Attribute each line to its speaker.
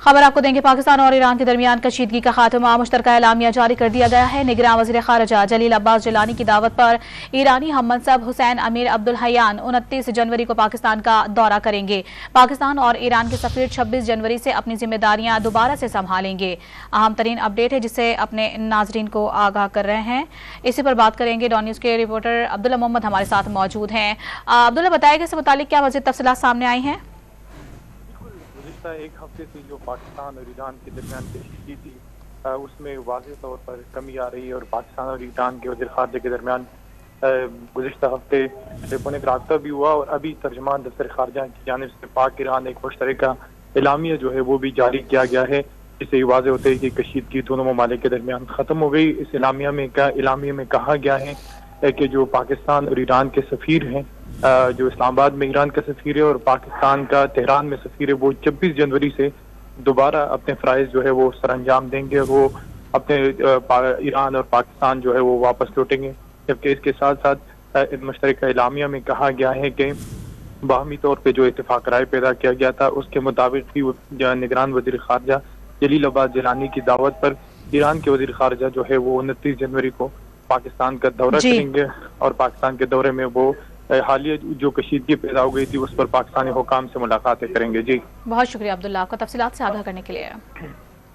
Speaker 1: खबर आपको देंगे। पाकिस्तान और ईरान के दरमियान कशीदगी का खात्मा, मुश्तरका एलामिया जारी कर दिया गया है। निगरान वज़ीर ख़ारिजा जलील अब्बास जिलानी की दावत पर ईरानी हम मनसब हुसैन अमीर अब्दुल हयान 29 जनवरी को पाकिस्तान का दौरा करेंगे। पाकिस्तान और ईरान के सफ़ीर 26 जनवरी से अपनी जिम्मेदारियां दोबारा से संभालेंगे। अहम तरीन अपडेट है जिससे अपने नाजरीन को आगाह कर रहे हैं। इसी पर बात करेंगे। डॉन न्यूज़ के रिपोर्टर अब्दुल्ला मोहम्मद हमारे साथ मौजूद हैं। अब्दुल्ला, बताइए कि इससे मुतालिक क्या मज़ीद तफसीलात सामने आई हैं?
Speaker 2: एक हफ्ते से जो पाकिस्तान और ईरान के दरमियान कशीदगी थी उसमें वाज़ेह तौर पर कमी आ रही है और पाकिस्तान और ईरान के वज़ीर ख़ारिजा के दरमियान गुज़िश्ता हफ्ते टेलीफोनिक राब्ता भी हुआ और अभी तर्जुमान दफ्तर ख़ारिजा की जानिब से पाक ईरान एक मुश्तरका एलामिया जो है वो भी जारी किया गया है, जिससे वाज़ेह होता है कि कशीदगी दोनों ममालिक के दरमियान ख़त्म हो गई। इस एलामिया में कहा गया है कि जो पाकिस्तान और ईरान के सफ़ीर हैं, जो इस्लामाबाद में ईरान का सफ़ीर है और पाकिस्तान का तेहरान में सफ़ीर है, वो 26 जनवरी से दोबारा अपने फ़राइज़ जो है वो सरअंजाम देंगे। वो अपने ईरान और पाकिस्तान जो है वो वापस लौटेंगे। जबकि इसके साथ साथ मुश्तरका एलामिया में कहा गया है कि बाहमी तौर पर जो इत्तेफाक राय पैदा किया गया था उसके मुताबिक ही निगरान वज़ीर ख़ारिजा जलील अब्बास जिलानी की दावत पर ईरान के वज़ीर ख़ारिजा जो है वो 29 जनवरी को पाकिस्तान का दौरा करेंगे और पाकिस्तान के दौरे में वो हालिया जो कशीदगी पैदा हो गई थी उस पर पाकिस्तानी हुकाम से मुलाकातें करेंगे। जी,
Speaker 1: बहुत शुक्रिया अब्दुल्ला, आपका तफसीलात से आगाह करने के लिए।